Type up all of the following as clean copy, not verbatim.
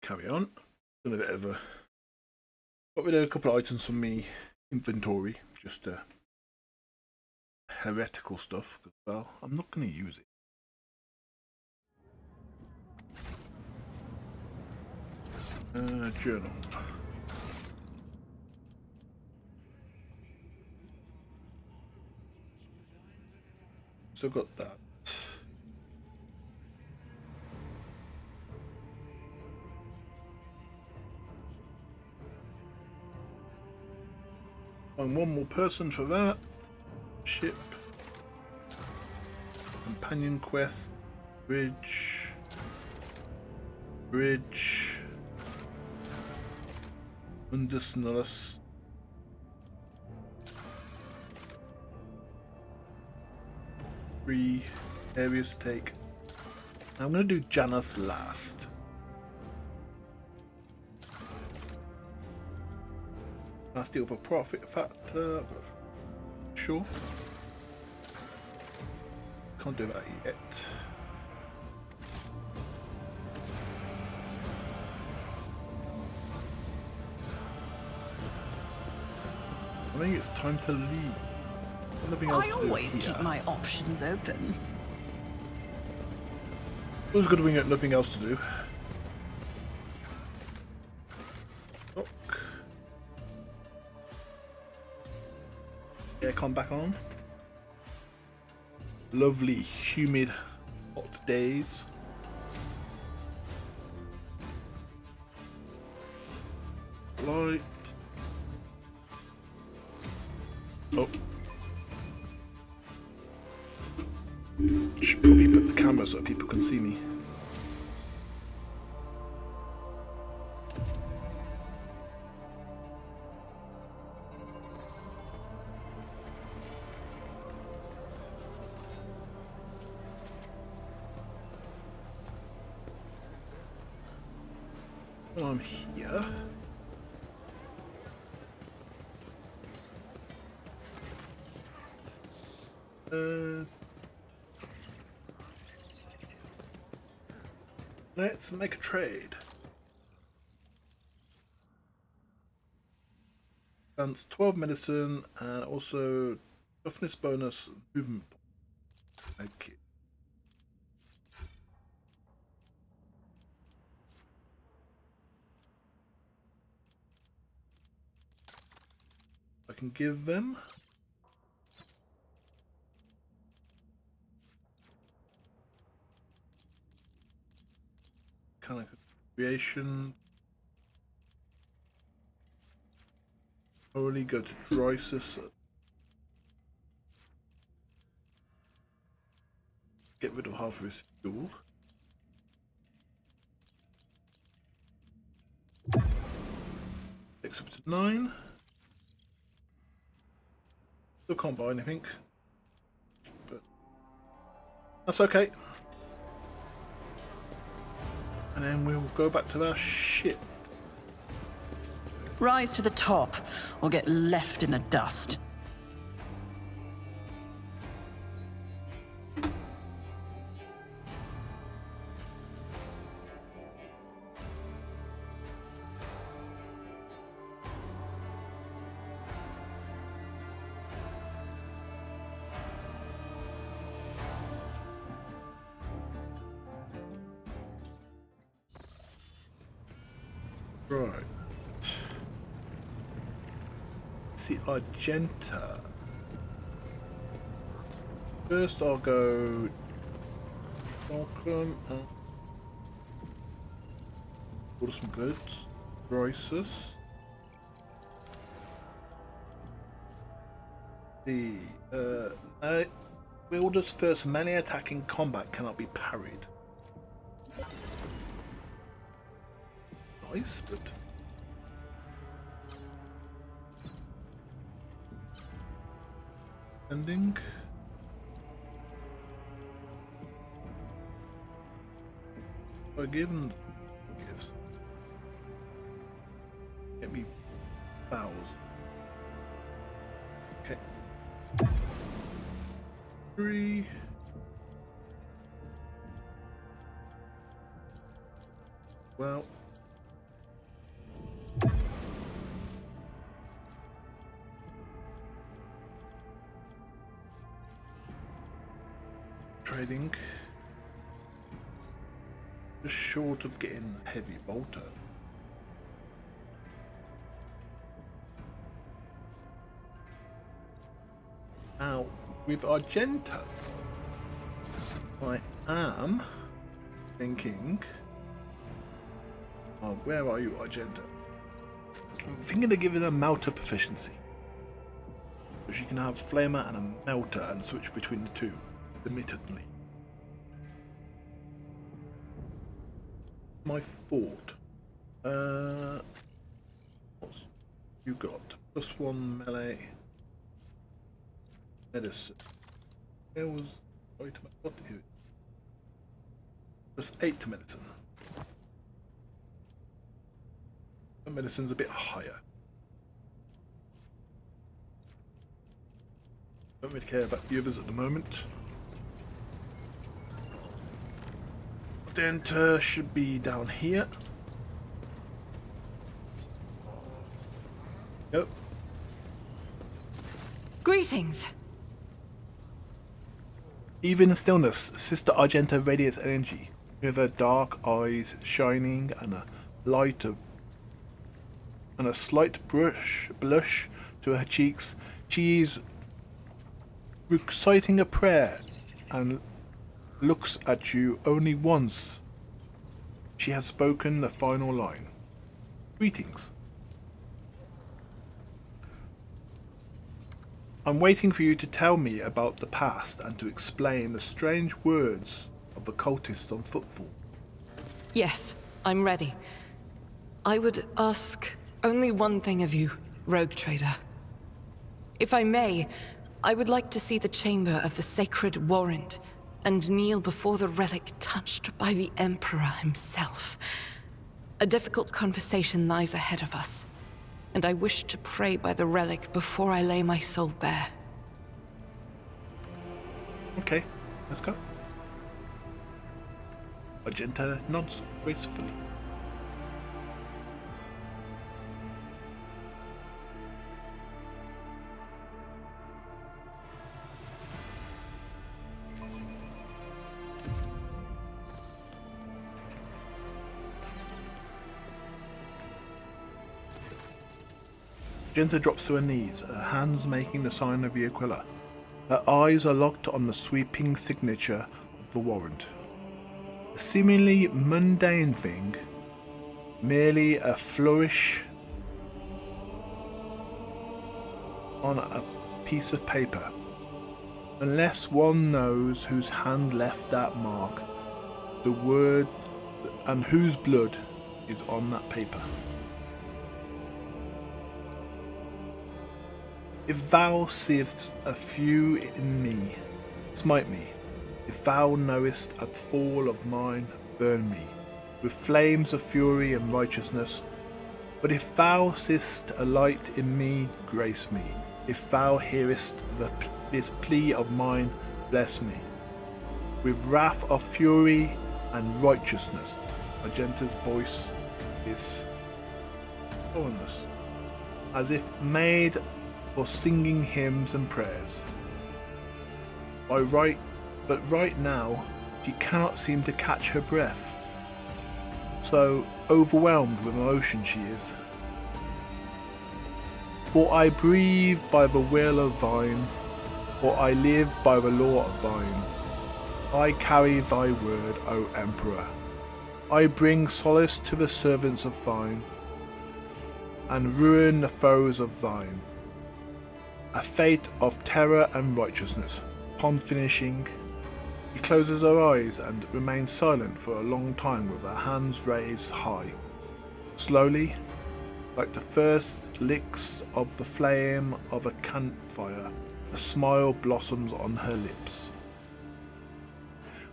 carry on. Done a bit of a got rid of a couple of items from me inventory, just heretical stuff. Well, I'm not going to use it. Journal. Still got that. And one more person for that. Ship. Companion quest. Bridge. Bridge. Mundus Nullus. Three areas to take. I'm going to do Janus last. Last deal for profit factor. Sure. Can't do that yet. I think it's time to leave. Nothing else I to do always here. keep my options open. Always good when you got nothing else to do. Look. Aircon back on. Lovely, humid, hot days. Light. Oh. Should probably put the camera so people can see me. While I'm here. Let's make a trade. Advance 12 medicine and also toughness bonus movement. Okay. I can give them. Kind of creation. Probably go to Drysis. Get rid of half of his fuel. Takes up to 9. Still can't buy anything. But that's okay. And then we'll go back to our ship. Rise to the top, or get left in the dust. Right. See Argenta. First I'll go Welcome and order some goods. Drysis. The Wielder's first melee attack in combat cannot be parried. Nice, but ending. I give him gifts. Get me bowels. Okay. 3. Well, upgrading. Just short of getting a heavy bolter. Now, with Argenta, I am thinking... Oh, where are you, Argenta? I'm thinking of giving her melter proficiency. So she can have flamer and a melter and switch between the two, intermittently. My fort. What's you got? +1 melee. Medicine. There was item. What is it? +8 to medicine. The medicine's a bit higher. Don't really care about the others at the moment. The enter should be down here. Yep. Greetings. Even in stillness, Sister Argenta radiates energy, with her dark eyes shining and a light of and a slight blush to her cheeks. She is reciting a prayer and looks at you only once. She has spoken the final line. Greetings. I'm waiting for you to tell me about the past and to explain the strange words of the cultists on footfall. Yes, I'm ready. I would ask only one thing of you, rogue trader. If I may, I would like to see the chamber of the sacred warrant and kneel before the relic touched by the Emperor himself. A difficult conversation lies ahead of us, and I wish to pray by the relic before I lay my soul bare. Okay, let's go. Argenta nods gracefully. Argenta drops to her knees, her hands making the sign of the Aquila. Her eyes are locked on the sweeping signature of the warrant. A seemingly mundane thing, merely a flourish on a piece of paper. Unless one knows whose hand left that mark, the word and whose blood is on that paper. If thou seest a few in me, smite me. If thou knowest a fall of mine, burn me, with flames of fury and righteousness. But if thou seest a light in me, grace me. If thou hearest this plea of mine, bless me. With wrath of fury and righteousness, Argenta's voice is ominous, as if made for singing hymns and prayers. But right now, she cannot seem to catch her breath. So overwhelmed with emotion she is. For I breathe by the will of thine, for I live by the law of thine. I carry thy word, O Emperor. I bring solace to the servants of thine, and ruin the foes of thine. A fate of terror and righteousness. Upon finishing, she closes her eyes and remains silent for a long time with her hands raised high. Slowly, like the first licks of the flame of a campfire, a smile blossoms on her lips.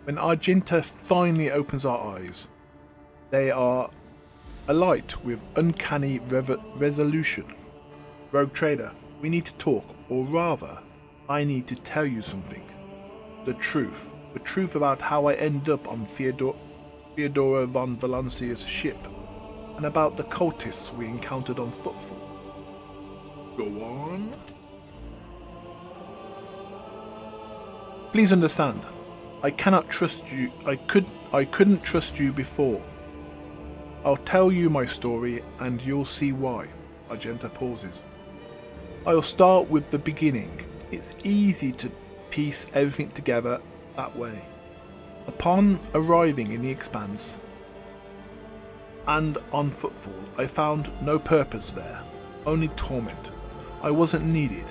When Argenta finally opens her eyes, they are alight with uncanny resolution. Rogue Trader, we need to talk, or rather, I need to tell you something. The truth about how I ended up on Theodora von Valancius' ship, and about the cultists we encountered on footfall. Go on. Please understand, I cannot trust you. I couldn't trust you before. I'll tell you my story and you'll see why. Argenta pauses. I'll start with the beginning. It's easy to piece everything together that way. Upon arriving in the Expanse and on footfall, I found no purpose there, only torment. I wasn't needed.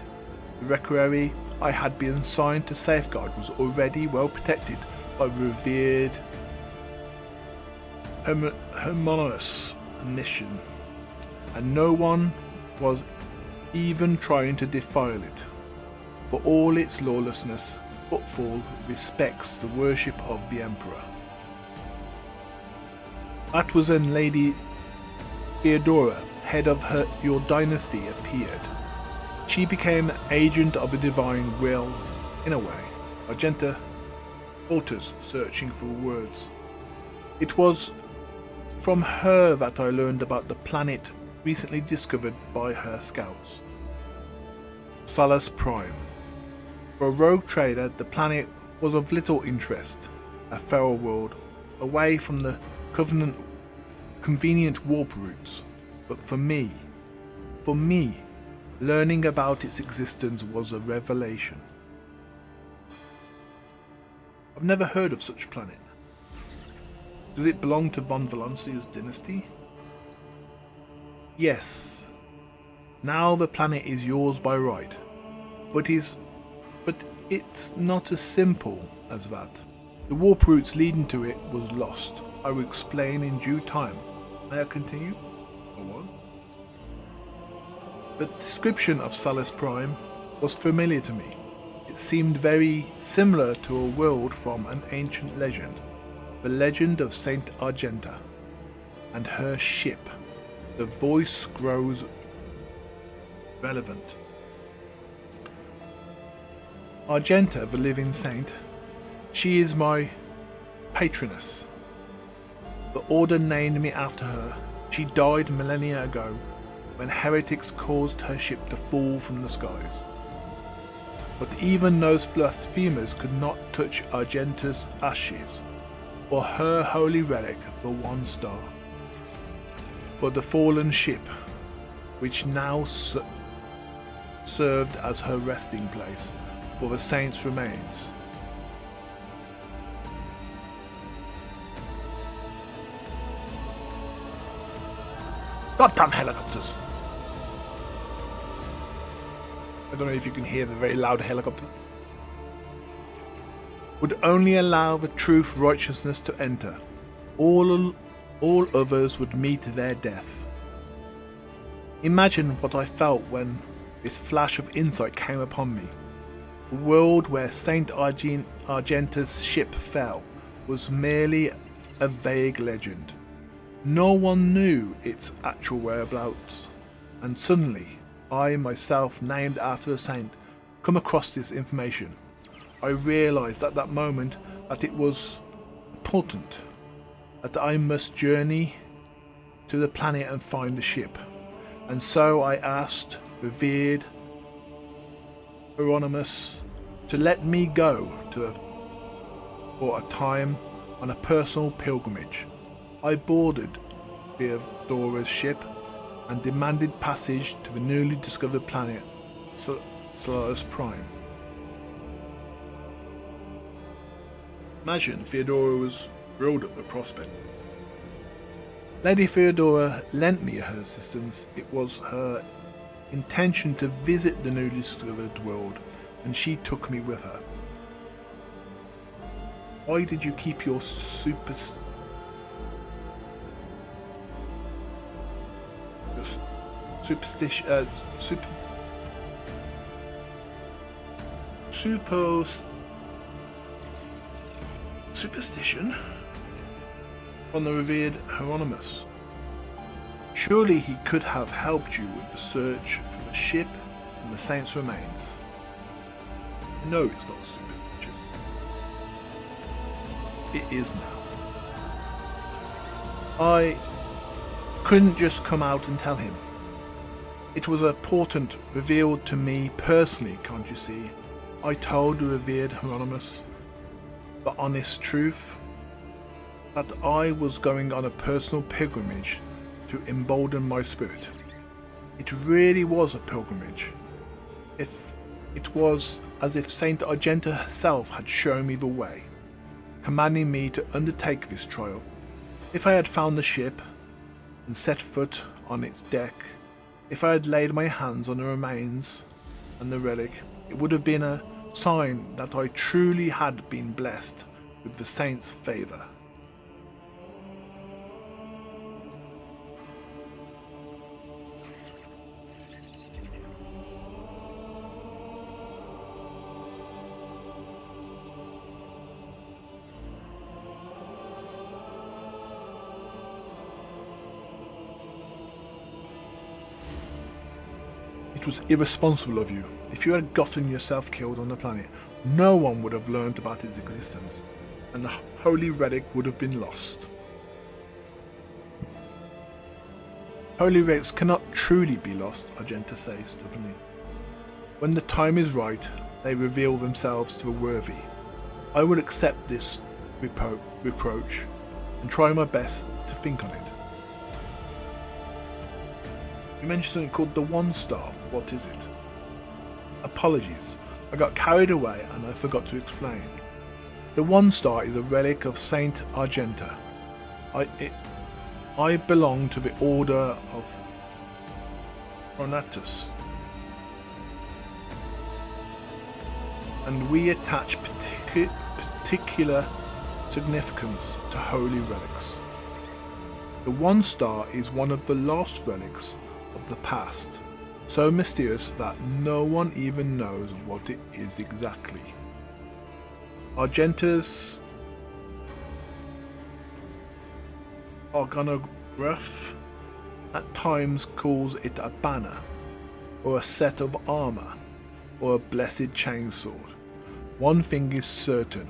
The requiem I had been assigned to safeguard was already well protected by revered Hermonus Mission, and no one was even trying to defile it. For all its lawlessness, Footfall respects the worship of the Emperor. That was when Lady Theodora, head of your dynasty, appeared. She became an agent of the divine will, in a way. Argenta falters, searching for words. It was from her that I learned about the planet recently discovered by her scouts. Salus Prime. For a rogue trader, the planet was of little interest, a feral world, away from the convenient warp routes. But for me, learning about its existence was a revelation. I've never heard of such a planet. Does it belong to von Valancius' dynasty? Yes. Now the planet is yours by right. But it's not as simple as that. The warp routes leading to it was lost. I will explain in due time. May I continue? Go on. The description of Salus Prime was familiar to me. It seemed very similar to a world from an ancient legend, the legend of Saint Argenta and her ship. The voice grows relevant. Argenta, the living saint, she is my patroness. The order named me after her. She died millennia ago when heretics caused her ship to fall from the skies. But even those blasphemers could not touch Argenta's ashes, or her holy relic, the one star. For the fallen ship, which now served as her resting place for the saint's remains. Goddamn helicopters! I don't know if you can hear the very loud helicopter. Would only allow the truth righteousness to enter. All others would meet their death. Imagine what I felt when this flash of insight came upon me. The world where Saint Argenta's ship fell was merely a vague legend. No one knew its actual whereabouts, and suddenly, I myself, named after a saint, come across this information. I realized at that moment that it was important, that I must journey to the planet and find the ship. And so I asked revered Hieronymus to let me go for a time on a personal pilgrimage. I boarded Theodora's ship and demanded passage to the newly discovered planet Salus Prime. Imagine Theodora was thrilled at the prospect. Lady Theodora lent me her assistance. It was her intention to visit the newly discovered world, and she took me with her. Why did you keep your superstition on the revered Hieronymus? Surely he could have helped you with the search for the ship and the saint's remains. No, it's not superstitious. It is now. I couldn't just come out and tell him. It was a portent revealed to me personally, can't you see? I told the revered Hieronymus. the honest truth, that I was going on a personal pilgrimage to embolden my spirit. It really was a pilgrimage. If it was as if Saint Argenta herself had shown me the way, commanding me to undertake this trial. If I had found the ship and set foot on its deck, if I had laid my hands on the remains and the relic, it would have been a sign that I truly had been blessed with the saint's favour. It was irresponsible of you. If you had gotten yourself killed on the planet, no one would have learned about its existence, and the holy relic would have been lost. Holy relics cannot truly be lost, Argenta says stubbornly. When the time is right, they reveal themselves to the worthy. I will accept this reproach and try my best to think on it. You mentioned something called the One Star. What is it? Apologies, I got carried away and I forgot to explain. The One Star is a relic of Saint Argenta. I belong to the Order of Valancius, and we attach particular significance to holy relics. The One Star is one of the lost relics of the past, so mysterious that no one even knows what it is exactly. Argenta's organograph at times calls it a banner, or a set of armour, or a blessed chainsword. One thing is certain,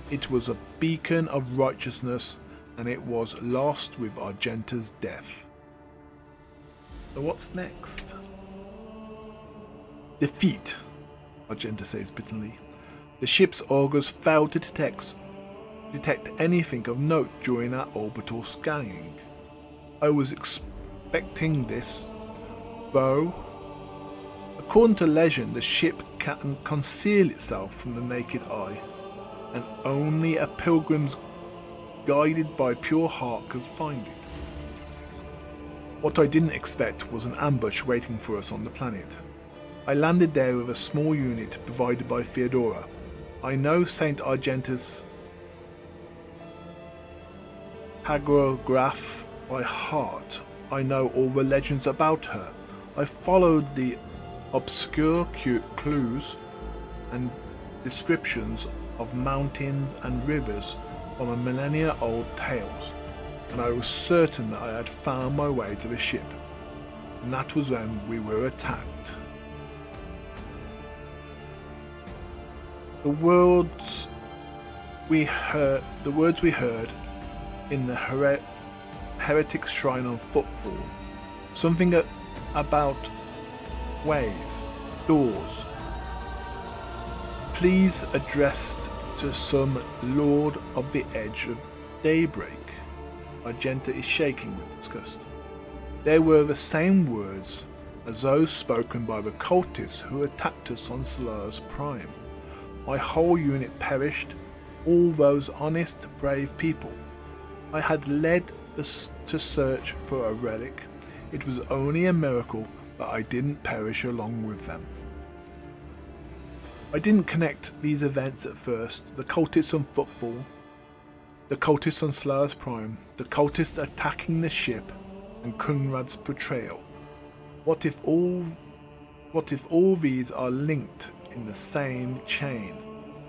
it was a beacon of righteousness, and it was lost with Argenta's death. So what's next? Defeat, Argenta says bitterly. The ship's augurs failed to detect anything of note during our orbital scanning. I was expecting this, though. According to legend, the ship can conceal itself from the naked eye, and only a pilgrim guided by pure heart could find it. What I didn't expect was an ambush waiting for us on the planet. I landed there with a small unit provided by Theodora. I know Saint Argenta's hagiograph by heart. I know all the legends about her. I followed the obscure clues and descriptions of mountains and rivers from a millennia-old tales, and I was certain that I had found my way to the ship, and that was when we were attacked. The words we heard in the heretic shrine on Footfall, something about ways, doors. Please addressed to some Lord of the Edge of Daybreak. Argenta is shaking with disgust. They were the same words as those spoken by the cultists who attacked us on Solaris Prime. My whole unit perished, all those honest, brave people. I had led us to search for a relic. It was only a miracle that I didn't perish along with them. I didn't connect these events at first. The cultists on Footfall, the cultists on Solaris Prime, the cultists attacking the ship, and Kunrad's betrayal. What if all these are linked in the same chain?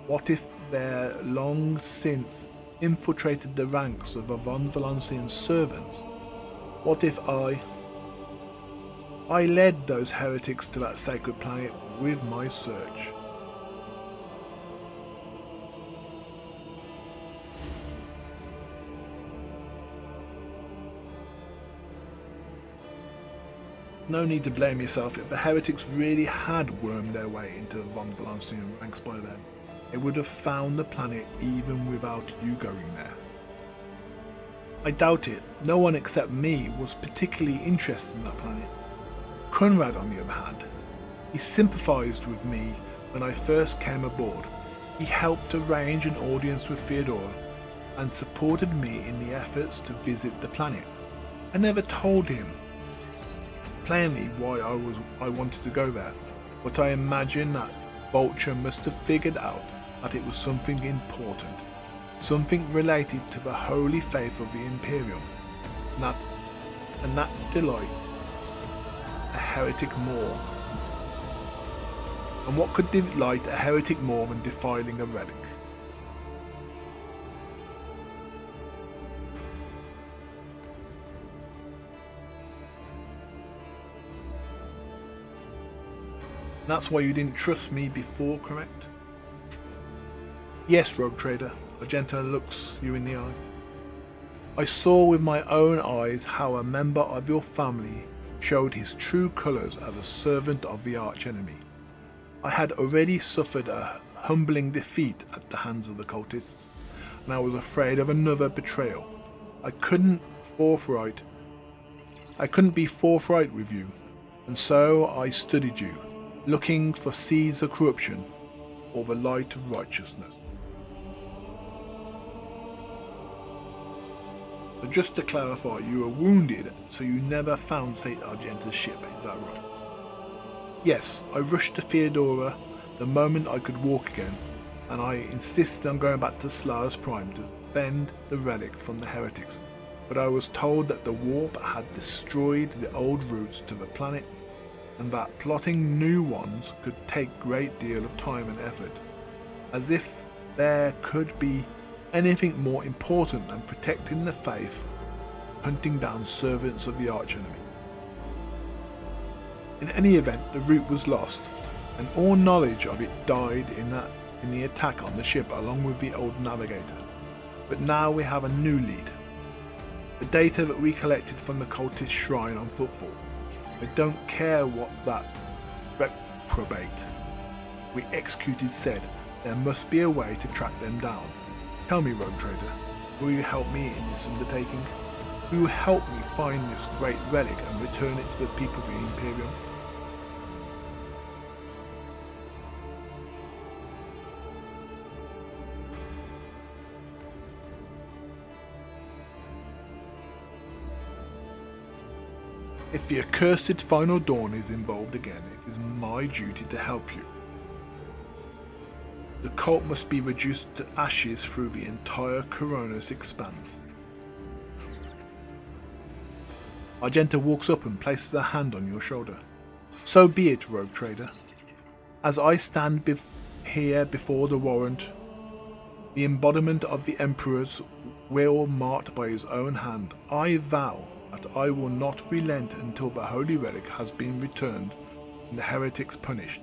What if they're long since infiltrated the ranks of the von Valancius servants? What if I led those heretics to that sacred planet with my search? No need to blame yourself if the heretics really had wormed their way into the von Valancius ranks by then. they would have found the planet even without you going there. I doubt it. No one except me was particularly interested in that planet. Conrad, on the other hand, he sympathized with me when I first came aboard. He helped arrange an audience with Theodora and supported me in the efforts to visit the planet. I never told him plainly why I wanted to go there, but I imagine that Vulture must have figured out that it was something important, something related to the holy faith of the Imperium, and that delights a heretic more. And what could delight a heretic more than defiling a relic? That's why you didn't trust me before, correct? Yes, Rogue Trader. Argenta looks you in the eye. I saw with my own eyes how a member of your family showed his true colours as a servant of the archenemy. I had already suffered a humbling defeat at the hands of the cultists, and I was afraid of another betrayal. I couldn't be forthright with you, and so I studied you, looking for seeds of corruption or the light of righteousness. So just to clarify, you were wounded, so you never found St. Argenta's ship, is that right? Yes, I rushed to Theodora the moment I could walk again, and I insisted on going back to Solaris Prime to defend the relic from the heretics, but I was told that the warp had destroyed the old routes to the planet, and that plotting new ones could take a great deal of time and effort, as if there could be anything more important than protecting the faith, hunting down servants of the archenemy. In any event, the route was lost, and all knowledge of it died in the attack on the ship along with the old navigator. But now we have a new lead. The data that we collected from the cultist shrine on Footfall. I don't care what that reprobate we executed said. There must be a way to track them down. Tell me, Rogue Trader, will you help me in this undertaking? Will you help me find this great relic and return it to the people of the Imperium? If the accursed Final Dawn is involved again, it is my duty to help you. The cult must be reduced to ashes through the entire Corona's expanse. Argenta walks up and places a hand on your shoulder. So be it, Rogue Trader. As I stand here before the warrant, the embodiment of the Emperor's will marked by his own hand, I vow that I will not relent until the holy relic has been returned and the heretics punished,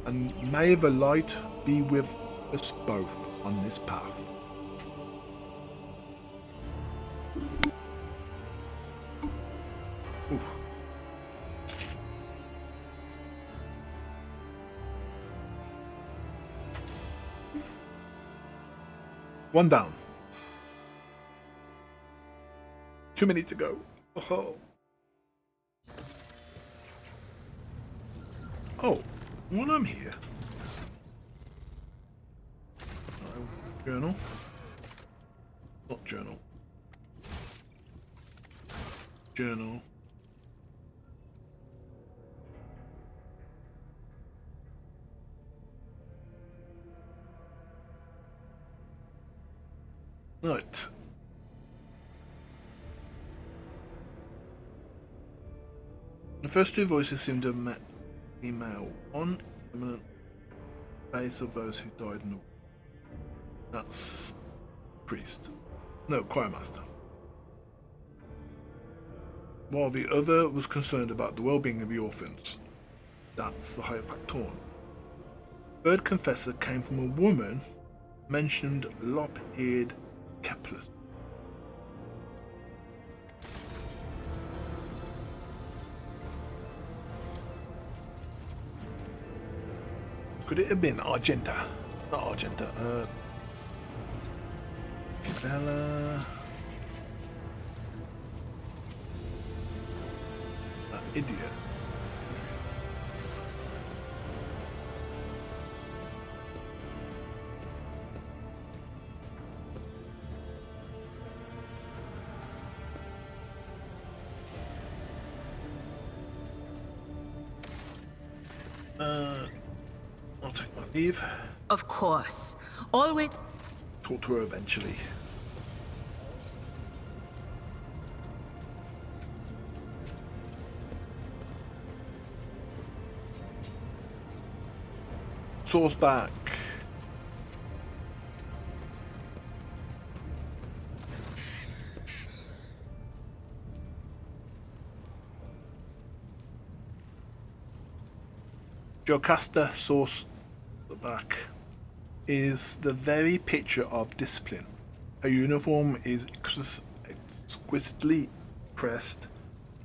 and may the light be with us both on this path. Oof. One down. Too many to go. Oh. Oh, when I'm here. Journal. Not journal. Journal. Right. The first two voices seem to have met email. One eminent face of those who died in the war. That's priest. No, choir master. While the other was concerned about the well-being of the orphans. That's the High Factorum. Third confessor came from a woman mentioned lop-eared Kepler. Could it have been Argenta? Not Argenta. Bella. That idiot. I'll take my leave. Of course. Always. Talk to her eventually. Source back. Jocasta source back is the very picture of discipline. Her uniform is exquisitely pressed,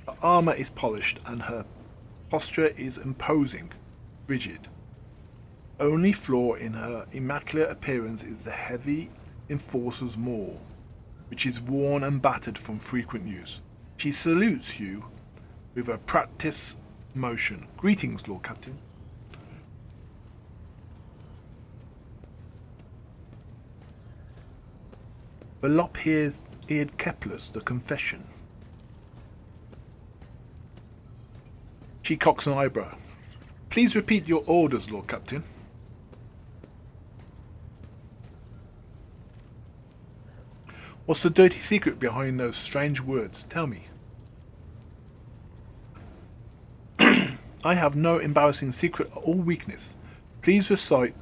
her armor is polished, and her posture is imposing, rigid. Only flaw in her immaculate appearance is the heavy Enforcer's maul, which is worn and battered from frequent use. She salutes you with a practiced motion. Greetings, Lord Captain. The lop-eared Kepler's the confession. She cocks an eyebrow. Please repeat your orders, Lord Captain. What's the dirty secret behind those strange words? Tell me. I have no embarrassing secret or weakness. Please recite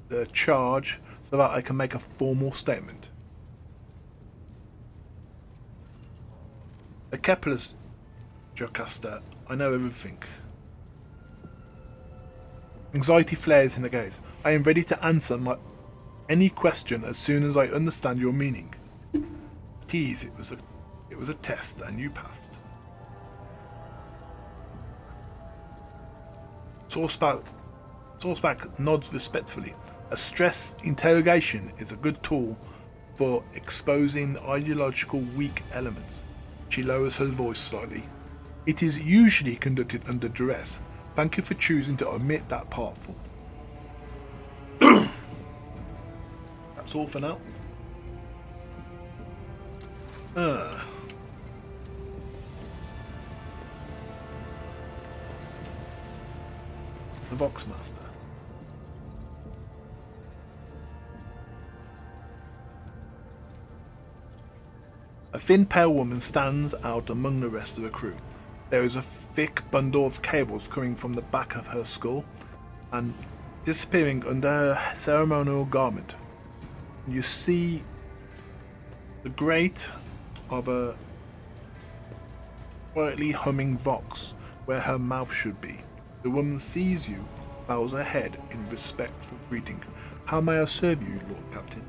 the charge so that I can make a formal statement. The Kepler's, Jocasta, I know everything. Anxiety flares in the gaze. I am ready to answer any question as soon as I understand your meaning. Tease, it was a test and you passed. Sourceback nods respectfully. A stress interrogation is a good tool for exposing ideological weak elements. She lowers her voice slightly. It is usually conducted under duress. Thank you for choosing to omit that part for. That's all for now. The Voxmaster. A thin, pale woman stands out among the rest of the crew. There is a thick bundle of cables coming from the back of her skull and disappearing under her ceremonial garment. You see the grate of a quietly humming vox where her mouth should be. The woman sees you, bows her head in respectful greeting. How may I serve you, Lord Captain?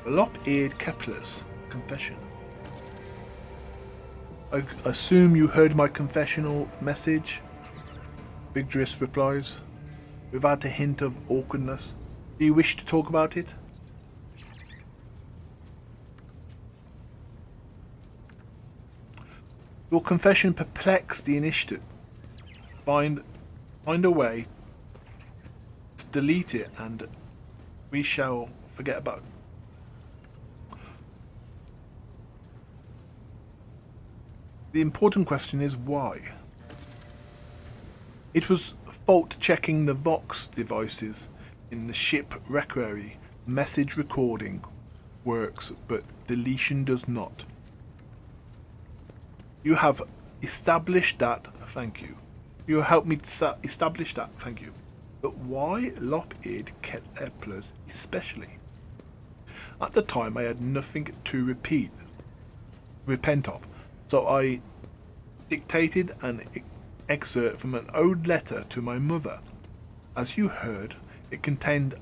The lop-eared Kepler's confession. I assume you heard my confessional message? Vigdris replies, without a hint of awkwardness. Do you wish to talk about it? Your confession perplexed the initiative. Find a way to delete it and we shall forget about it. The important question is why. It was fault checking the Vox devices in the ship Requerie. Message recording works, but deletion does not. You have established that, thank you. You helped me to establish that, thank you. But why lop-eared Keplers especially? At the time I had nothing to repent of. So I dictated an excerpt from an old letter to my mother. As you heard, it contained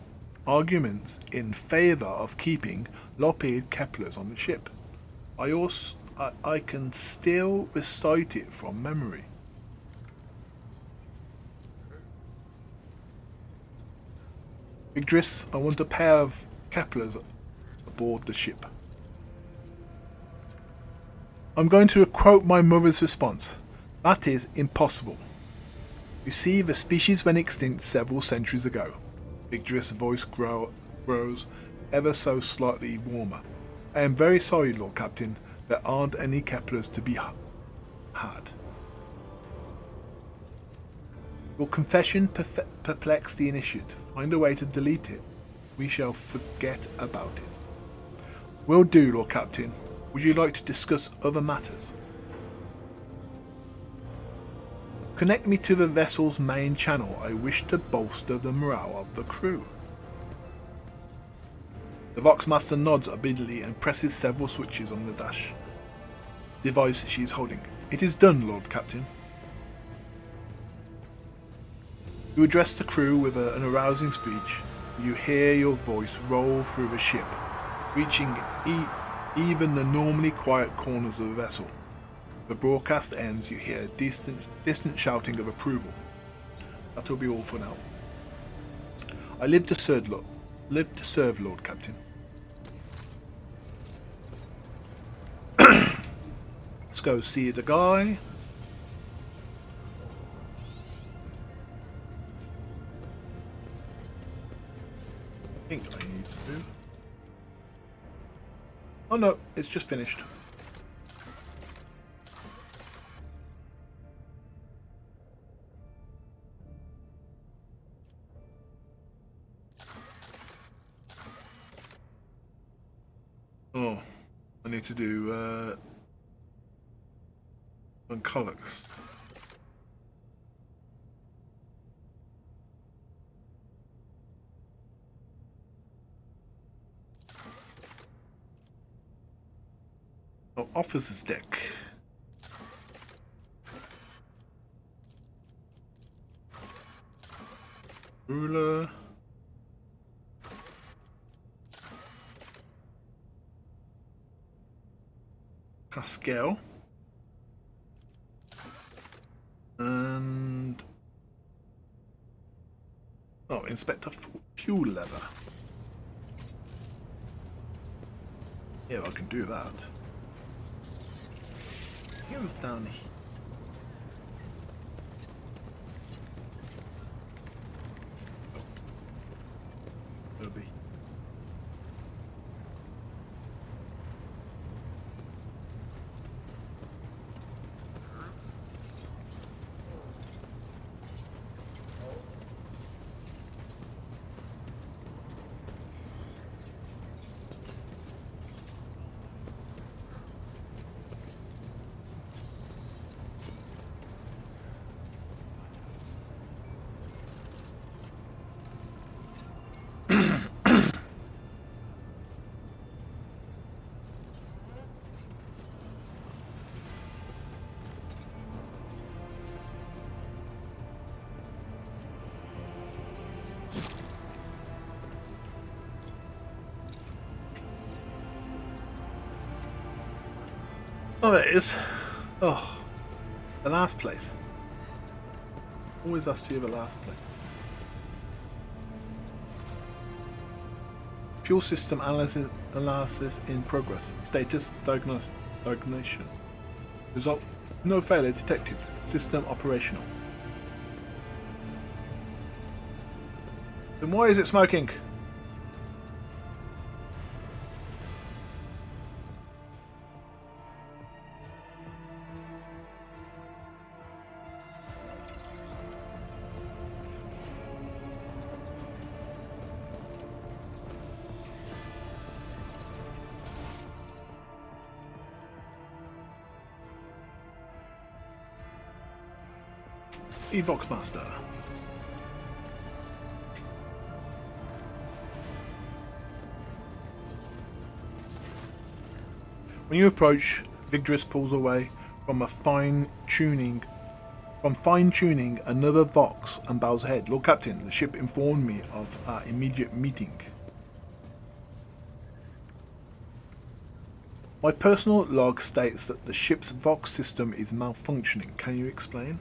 arguments in favour of keeping lop-eared Keplers on the ship. I can still recite it from memory. Vigdris, I want a pair of Keplers aboard the ship. I'm going to quote my mother's response. That is impossible. You see, the species went extinct several centuries ago. Vigdris' voice grows ever so slightly warmer. I am very sorry, Lord Captain. There aren't any Keplers to be had. Your confession perplexed the initiate. Find a way to delete it. We shall forget about it. Will do, Lord Captain. Would you like to discuss other matters? Connect me to the vessel's main channel. I wish to bolster the morale of the crew. The Voxmaster nods obediently and presses several switches on the dash device she is holding. It is done, Lord Captain. You address the crew with an arousing speech. You hear your voice roll through the ship, reaching even the normally quiet corners of the vessel. The broadcast ends, you hear distant shouting of approval. That will be all for now. I live to serve, Lord Captain. Let's go see the guy. I think I need to do. Oh no, it's just finished. Oh, I need to do colors. Oh, officer's deck. Ruler. Pascal. And oh, Inspector Fuel Lever. Yeah, I can do that. Here's down here. Oh. Over here. Oh, there it is. Oh, the last place. Always has to be the last place. Fuel system analysis in progress. Status diagnosis. Result: no failure detected. System operational. Then why is it smoking? See Voxmaster. When you approach, Vigdris pulls away from fine-tuning another Vox and bows ahead. Lord Captain, the ship informed me of our immediate meeting. My personal log states that the ship's Vox system is malfunctioning. Can you explain?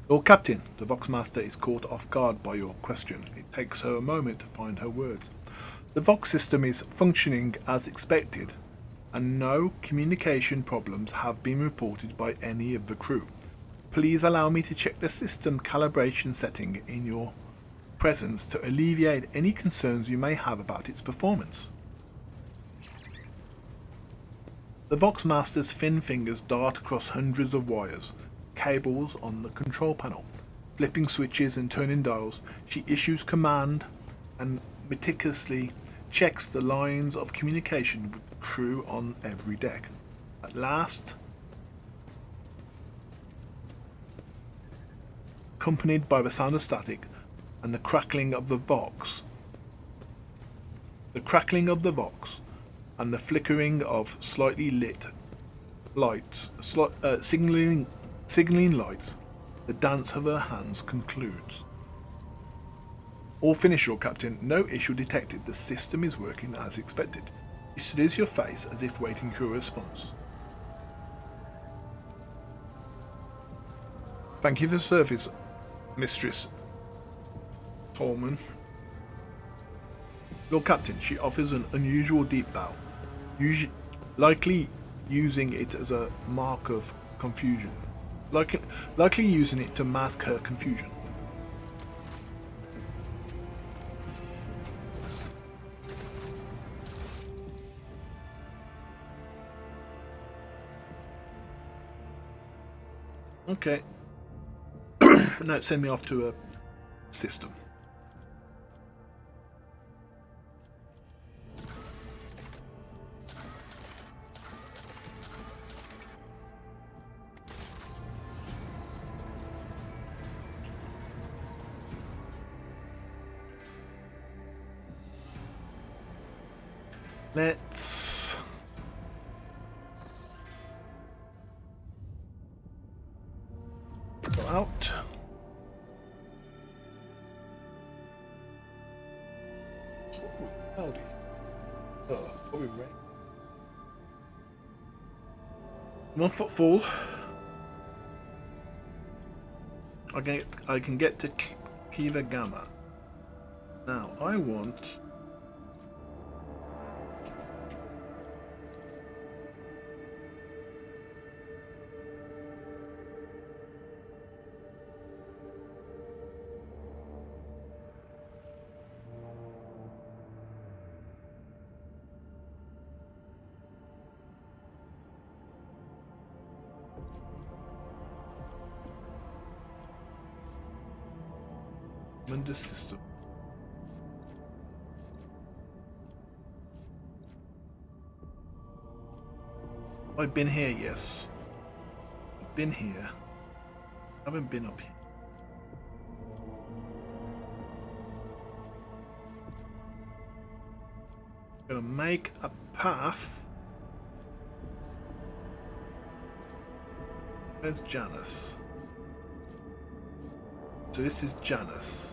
Lord Captain, the Voxmaster is caught off guard by your question. It takes her a moment to find her words. The Vox system is functioning as expected, and no communication problems have been reported by any of the crew. Please allow me to check the system calibration setting in your presence to alleviate any concerns you may have about its performance. The Voxmaster's thin fingers dart across hundreds of wires, cables on the control panel. Flipping switches and turning dials, she issues command and meticulously checks the lines of communication with the crew on every deck. At last, accompanied by the sound of static and the crackling of the Vox, and the flickering of slightly lit lights, signaling lights, the dance of her hands concludes. All finished, Lord Captain. No issue detected. The system is working as expected. She studies your face as if waiting for a response. Thank you for the service, Mistress Tolman. Lord Captain, she offers an unusual deep bow, likely using it as a mark of confusion. Likely using it to mask her confusion. Okay. Now send me off to a system. Let's go out. Howdy. Oh, probably rain. 1 footfall. I can get to Kiva Gamma. Now I want. Under system. I've been here, yes. I've been here. I haven't been up here. I'm gonna make a path. Where's Janice? So this is Janice.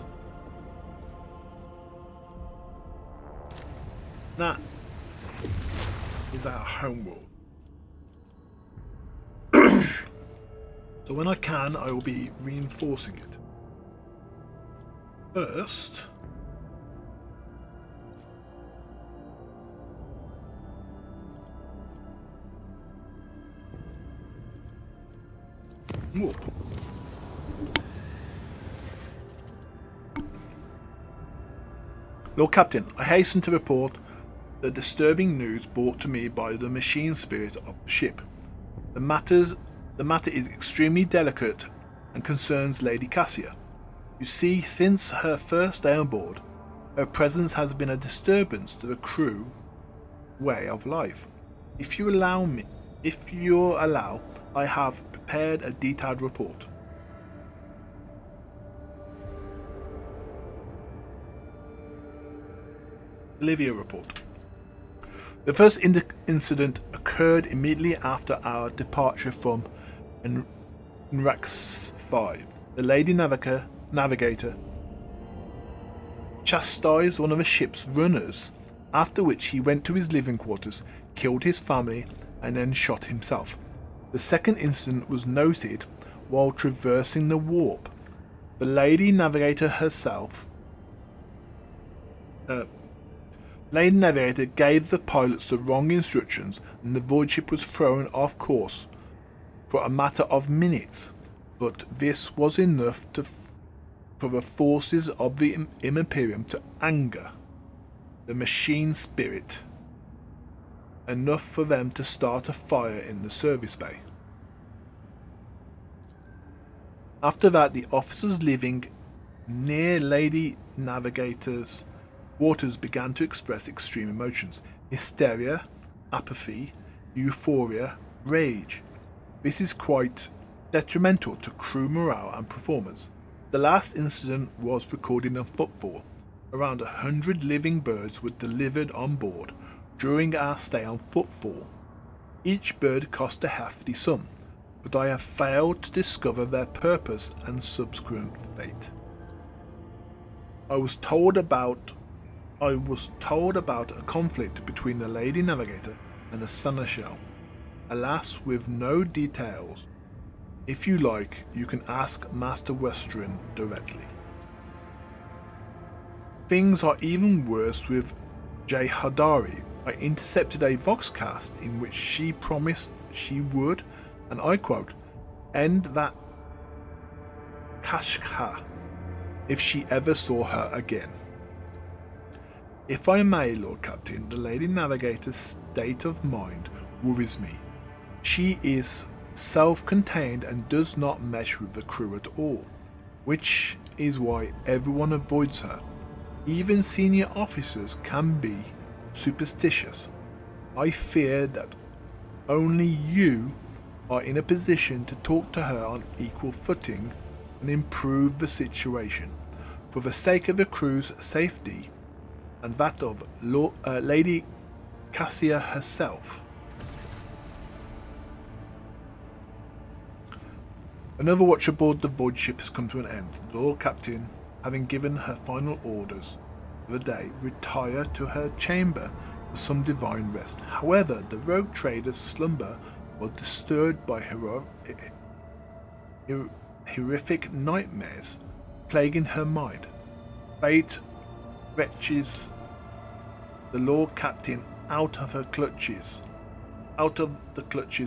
That is our homeworld. So when I can, I will be reinforcing it. First, whoop. Lord Captain, I hasten to report the disturbing news brought to me by the machine spirit of the ship. The matter is extremely delicate and concerns Lady Cassia. You see, since her first day on board, her presence has been a disturbance to the crew way of life. If you allow, I have prepared a detailed report. Olivia report. The first incident occurred immediately after our departure from Nrax 5. The Lady Navigator chastised one of the ship's runners, after which he went to his living quarters, killed his family, and then shot himself. The second incident was noted while traversing the warp. The Lady Navigator gave the pilots the wrong instructions, and the void ship was thrown off course for a matter of minutes. But this was enough for the forces of the Imperium to anger the machine spirit, enough for them to start a fire in the service bay. After that, the officers living near Lady Navigator's waters began to express extreme emotions: hysteria, apathy, euphoria, rage. This is quite detrimental to crew morale and performance. The last incident was recorded on Footfall. Around 100 living birds were delivered on board during our stay on Footfall. Each bird cost a hefty sum, but I have failed to discover their purpose and subsequent fate. I was told about a conflict between the Lady Navigator and the Seneschal, alas with no details. If you like, you can ask Master Western directly. Things are even worse with Jay Hadari. I intercepted a Voxcast in which she promised she would, and I quote, end that Kashka if she ever saw her again. If I may, Lord Captain, the Lady Navigator's state of mind worries me. She is self-contained and does not mesh with the crew at all, which is why everyone avoids her. Even senior officers can be superstitious. I fear that only you are in a position to talk to her on equal footing and improve the situation, for the sake of the crew's safety and that of Lady Cassia herself. Another watch aboard the void ship has come to an end. The Lord Captain, having given her final orders for the day, retired to her chamber for some divine rest. However, the rogue trader's slumber was disturbed by horrific nightmares plaguing her mind. Fate wrenches the Lord Captain out of the clutches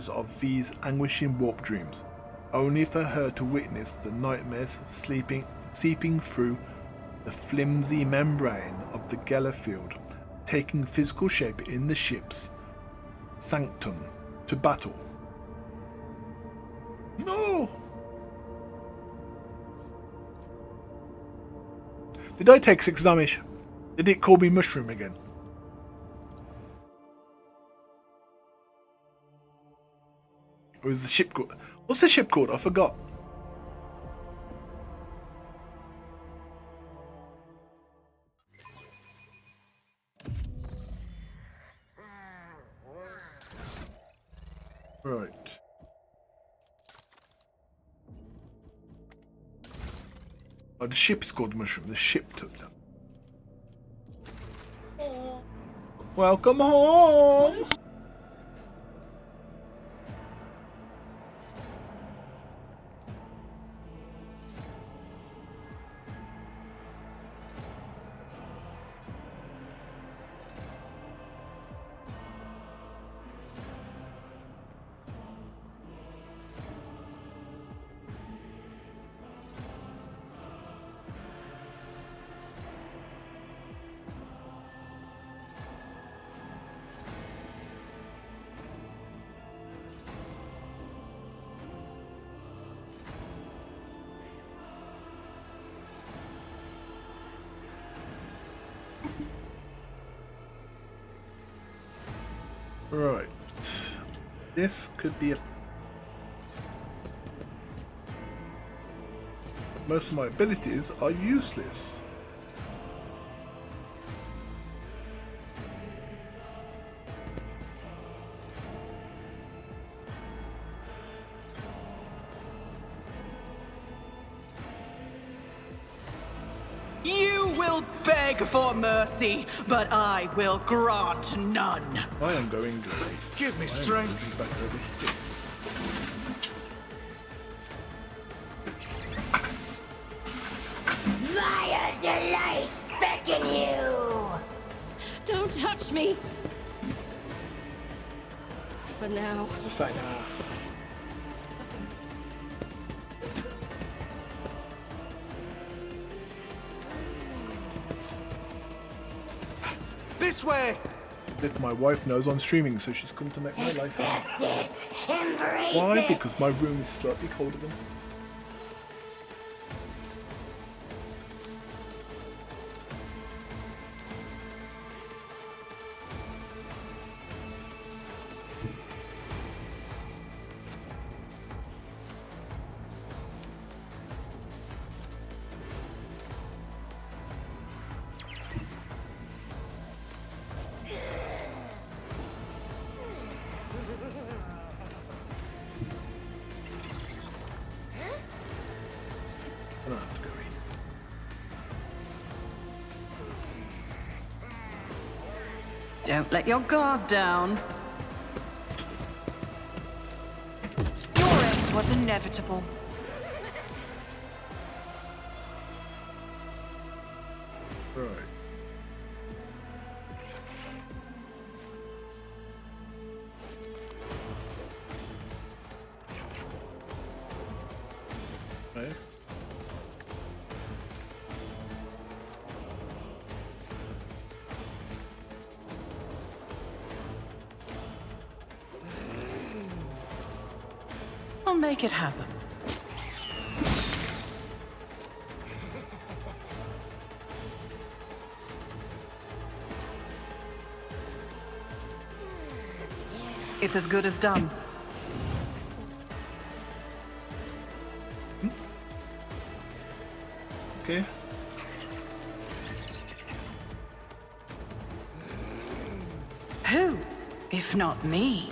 of these anguishing warp dreams, only for her to witness the nightmares seeping through the flimsy membrane of the Gellerfield, taking physical shape in the ship's sanctum to battle. No! Did I take 6 damage? Did it call me mushroom again? Or is the ship called? What's the ship called? I forgot. Right. Oh, the ship is called Mushroom. The ship took them. Welcome home! Right. This could be a... Most of my abilities are useless. You will beg for mercy, but I will grant none. I am going great. Give me strength. touch me! For now. Just like that. This way! It's as if my wife knows I'm streaming, so she's come to make my life hard. Why? Because my room is slightly colder than. I don't have to go in. Don't let your guard down. Your end was inevitable. Right. Okay. I'll make it happen. It's as good as done. Okay. Who, if not me?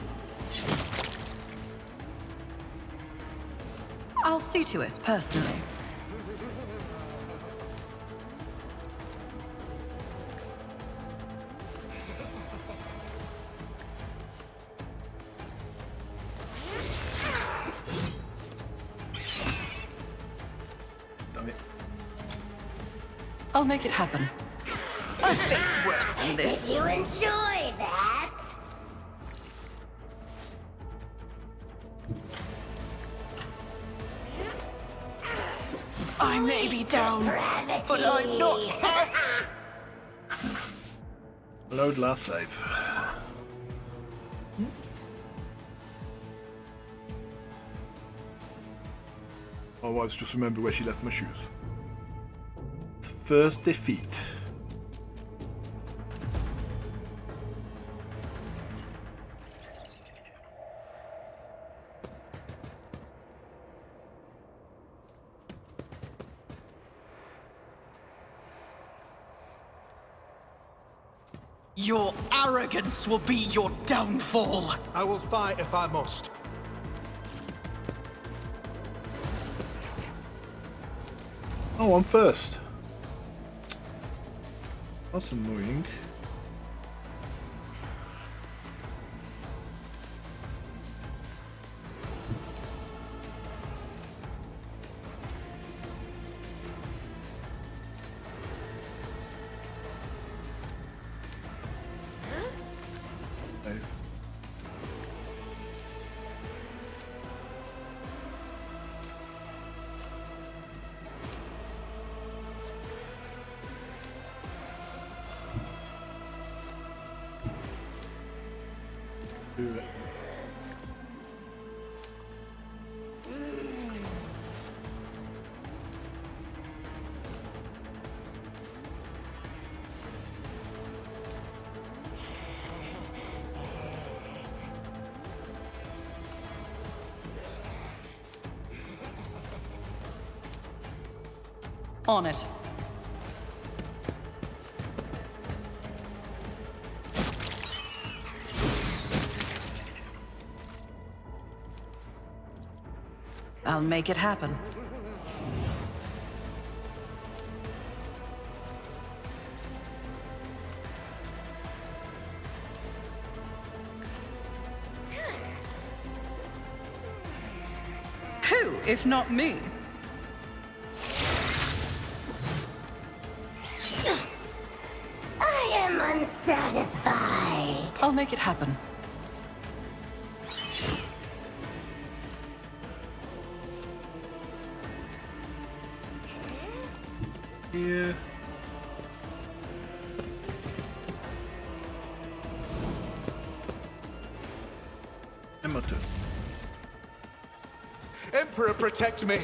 I'll see to it, personally. Damn it. I'll make it happen. I've faced worse than this. You enjoy that? I may be down, but I'm not out. Load last save. Otherwise, just remember where she left my shoes. First defeat. Your arrogance will be your downfall. I will fight if I must. Oh, I'm first. That's annoying. Safe. Do it. On it. I'll make it happen. Who, if not me? I am unsatisfied. I'll make it happen. Here. Emmerton. Emperor, protect me!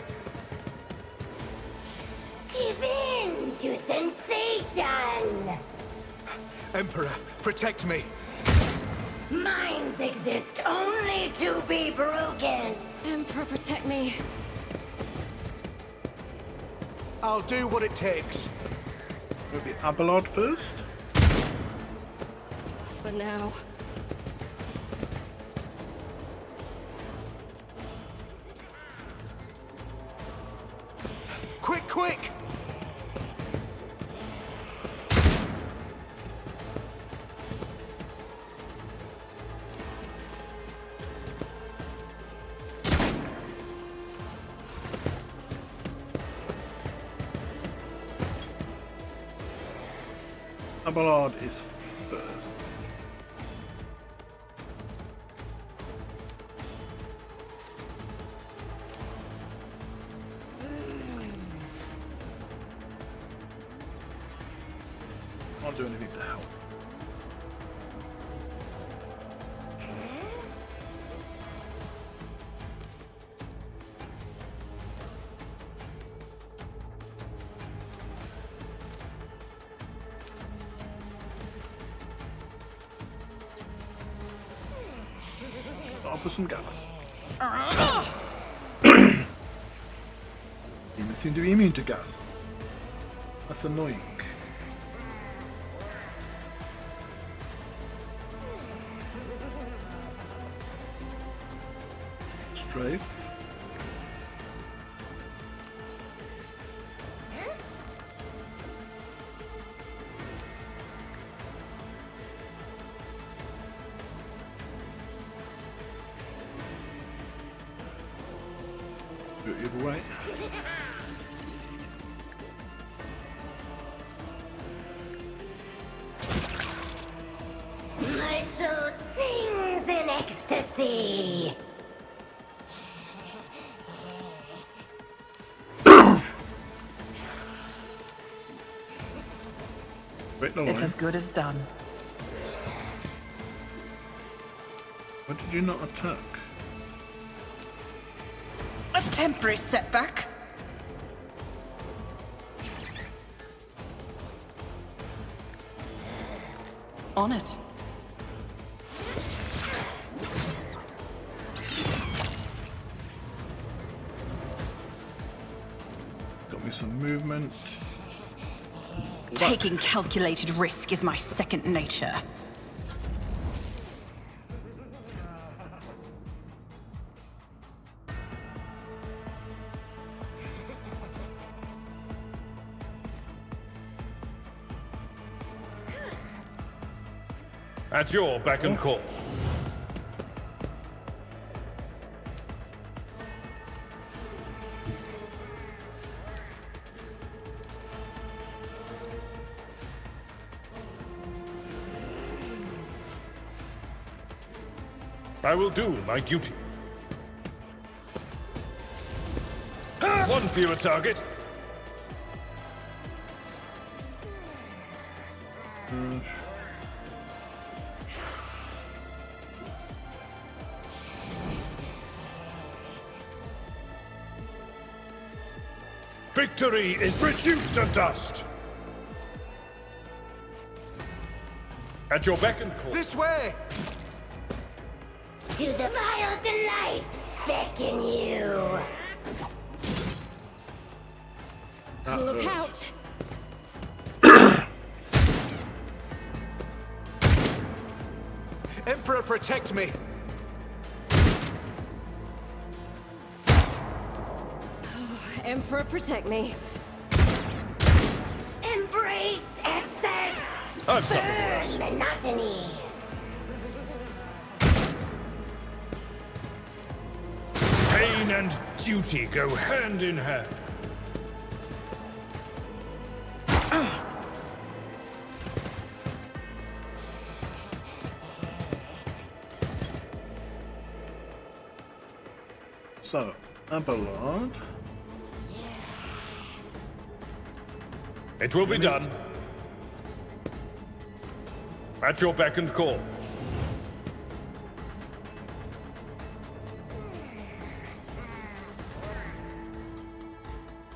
Give in to sensation! Emperor, protect me! Minds exist only to be broken! Emperor, protect me. I'll do what it takes. Maybe Abelard first? For now. Quick, quick! Abelard is first. Can't do anything to help. Offer some gas. Demons seem to be immune to gas. That's annoying. Strafe. Do it either way. My soul sings in ecstasy! Wait, no It's line. as good as done. Why did you not attack? A temporary setback. On it. Got me some movement. Taking calculated risk is my second nature. At your beck and call. I will do my duty. One fewer target. Victory is reduced to dust. At your beck and call. This way! To the vile delights beckon you! Look out! Emperor, protect me! Emperor, protect me. Embrace excess! I've suffered worse. Burn monotony! Pain and duty go hand in hand. So, Abelard. It will be done. At your beck and call.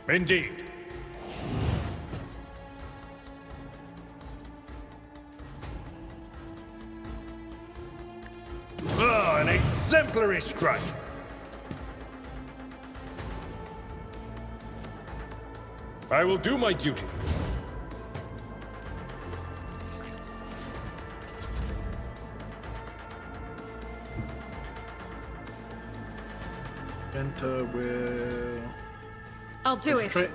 Indeed. Ah, an exemplary strike. I will do my duty. Enter will. I'll do it. Straight.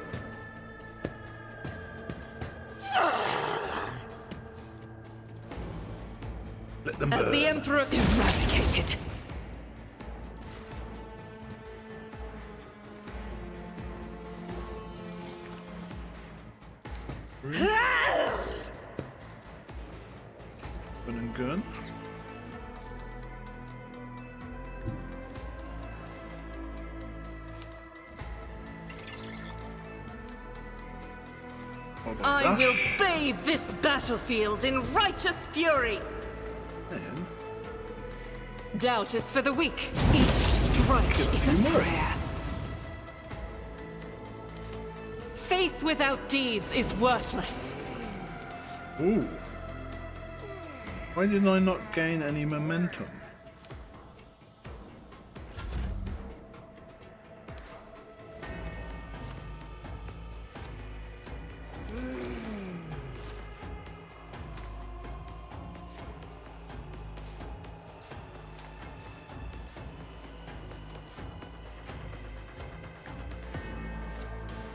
Let them As burn. the Emperor eradicated. Gun and gun. I will bathe this battlefield in righteous fury. And Doubt is for the weak. Each strike is a prayer. Faith without deeds is worthless. ooh. Why did I not gain any momentum?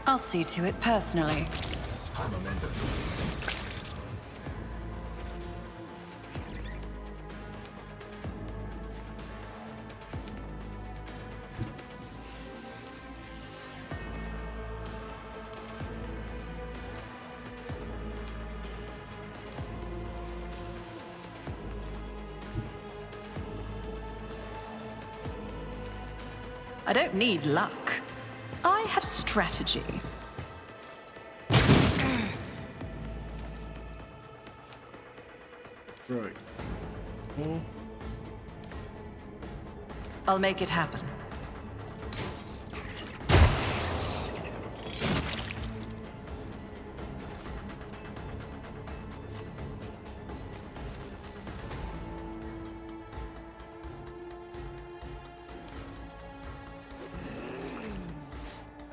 I'll see to it personally. I don't need luck. I have strategy. Right. Oh, I'll make it happen.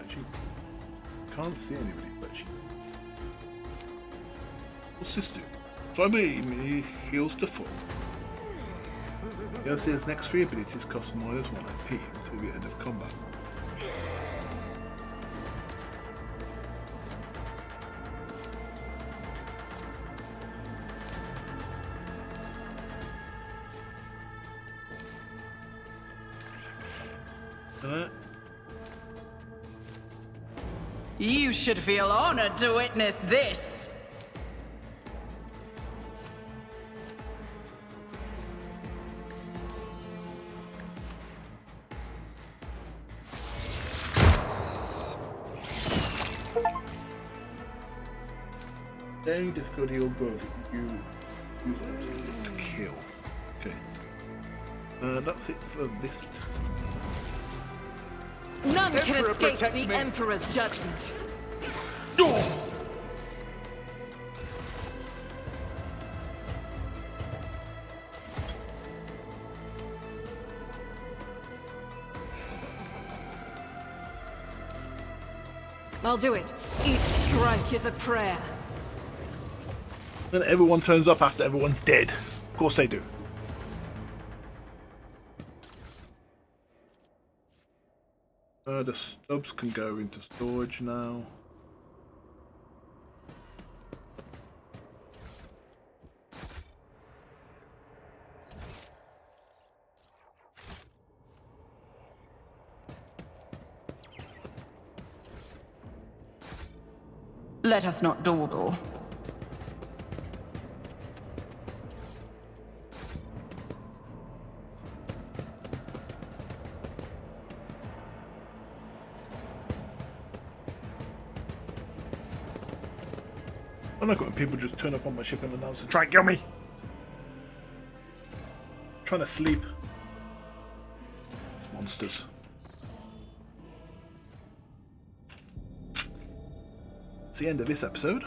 actually, can't see anybody, but she. What's this do? Try me heals to full. Yosir's next 3 abilities cost -1 AP until the end of combat. You should feel honored to witness this. Daring difficulty or both. You use it to kill. Okay. That's it for this. None can Emperor, escape protect the me. Emperor's judgment. I'll do it. Each strike is a prayer. Then everyone turns up after everyone's dead. Of course they do. The stubs can go into storage now. Let us not dawdle. I like it when people just turn up on my ship and announce it. Try and kill me. Trying to sleep. Monsters. It's the end of this episode.